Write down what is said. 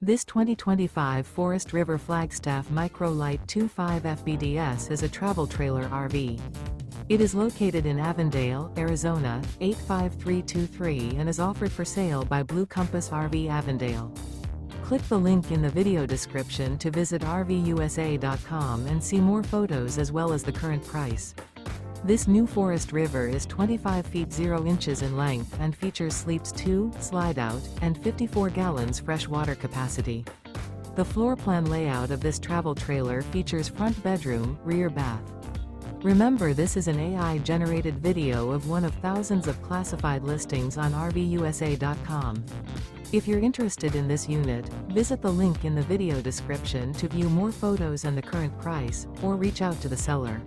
This 2025 Forest River Flagstaff Micro Lite 25 FBDS is a travel trailer RV. It is located in Avondale, Arizona, 85323 and is offered for sale by Blue Compass RV Avondale. Click the link in the video description to visit RVUSA.com and see more photos as well as the current price. This new Forest River is 25 feet 0 inches in length and features sleeps 2, Slideout, and 54 gallons fresh water capacity. The floor plan layout of this travel trailer features front bedroom, rear bath. Remember, this is an AI-generated video of one of thousands of classified listings on RVUSA.com. If you're interested in this unit, visit the link in the video description to view more photos and the current price, or reach out to the seller.